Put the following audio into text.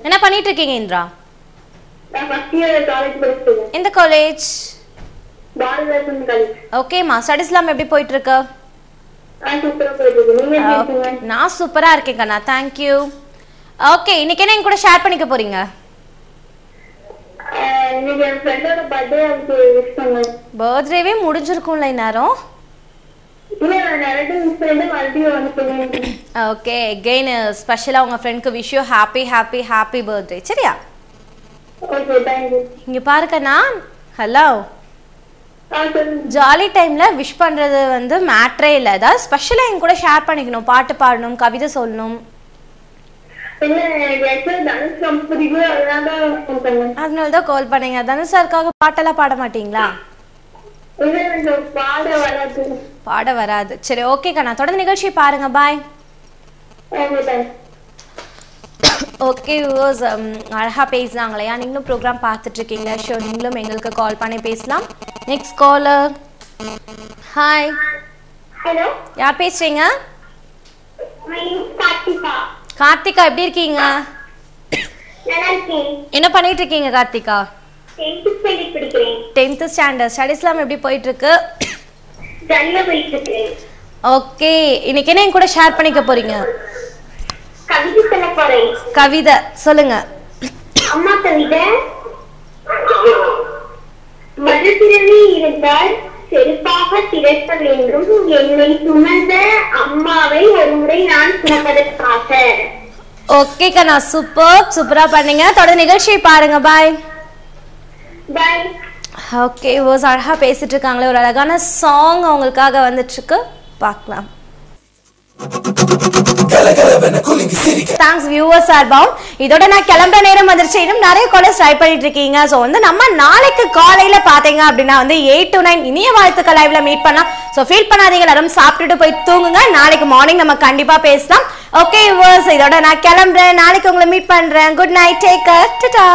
என்ன பண்ணிட்டு இருக்கீங்க இந்திரா? நான் ஃபர்ஸ்ட் இயர் காலேஜ் படிச்சிட்டு. எந்த காலேஜ்? பாரதிதாசன் காலேஜ். ஓகேமா, ஸ்டடீஸ்லாம் எப்படி போயிட்டு இருக்கு? சூப்பரா போயிட்டு இருக்கு. நீங்க எப்படி இருக்கீங்க? நான் சூப்பரா இருக்கேன் கண்ணா, thank you. ஓகே, இன்னைக்கு என்ன என் கூட ஷேர் பண்ணிக்க போறீங்க? இன்னைக்கு என் ஃப்ரெண்டோட பர்த்டே அதுக்கு விஷ் பண்ணேன். பர்த்டேவே முடிஞ்சிருக்கும்ல இந்நேரம். இல்ல நான் நேரத்தை மிஸ் பண்ணிட்டு மறுபடியும் வந்து ஓகே, again ஸ்பெஷலா உங்க ஃப்ரெண்ட்க்கு wish you happy happy happy birthday. சரியா? Okay, thank you. இங்க பாருக்கண்ணா. ஹலோ. ஜாலி டைம்ல விஷ் பண்றது வந்து மேட்ரே இல்ல. ஏதாவது ஸ்பெஷலா என் கூட ஷேர் பண்ணிக்கணும். பாட்டு பாடணும், கவிதை சொல்லணும். அதனாலதான் கால் பண்ணீங்க. தனுஷ் சாருக்காக பாட்டெல்லாம் பாட மாட்டீங்களா? பாட வராது. சரி, ஓகே கண்ணா, தொடர்ந்து நிகழ்ச்சி பாருங்க. பாய். ஓகே வியூவர்ஸ், அழகா பேசுறாங்களையா? நீங்களும் ப்ரோக்ராம் பார்த்துட்டு இருக்கீங்க. ஷோ, நீங்களும் எங்களுக்கு கால் பண்ணி பேசலாம். Next caller. ஹாய். ஹலோ, யார் பேசுறீங்க? கார்த்திகா. கார்த்திகா, எப்படி இருக்கீங்க? நல்லா இருக்கேன். என்ன பண்ணிட்டு இருக்கீங்க கார்த்திகா? 10th ஸ்டாண்டர்ட் படிக்கிறேன். 10th standard. ஸ்டடீஸ்லாம் எப்படி போயிட்டு இருக்கு? ஜல்ல போயிட்டு இருக்கு. ஓகே, இன்னைக்கு என்ன என் கூட ஷேர் பண்ணிக்க போறீங்க? கவிதை சொல்ல போறேன். கவிதை சொல்லுங்க. அம்மா கவிதை. மறுபிறவி இருந்தால் செருப்பாக திரட்ட வேண்டும். என்னை சுமந்த அம்மாவை ஒரு முறை நான் சுமப்பதற்காக. ஓகே கண்ணா, சூப்பரா பண்ணீங்க. தொடர்ந்து நிகழ்ச்சியை பாருங்க. பாய். பாய். ஓகே, வாஸ் அழகா பேசிட்டு இருக்காங்களே. ஒரு அழகான சாங் அவங்களுக்காக வந்துட்டு இருக்கு, பார்க்கலாம். தேங்க்ஸ் வியூவர்ஸ் சார்பாவும். இதோட நான் கிளம்புற நேரம் வந்துருச்சு. இன்னும் நிறைய காலேஜ் ட்ரை பண்ணிட்டு இருக்கீங்க. ஸோ வந்து நம்ம நாளைக்கு காலையில பாத்தீங்க அப்படின்னா வந்து 8 to 9 இனிய வாழ்த்துக்கள் லைவ்ல மீட் பண்ணலாம். ஸோ ஃபீல் பண்ணாதீங்க, எல்லாரும் சாப்பிட்டுட்டு போய் தூங்குங்க. நாளைக்கு மார்னிங் நம்ம கண்டிப்பா பேசலாம். ஓகே வியூவர்ஸ், இதோட நான் கிளம்புறேன். நாளைக்கு உங்களை மீட் பண்றேன். Good night, take care, Tata.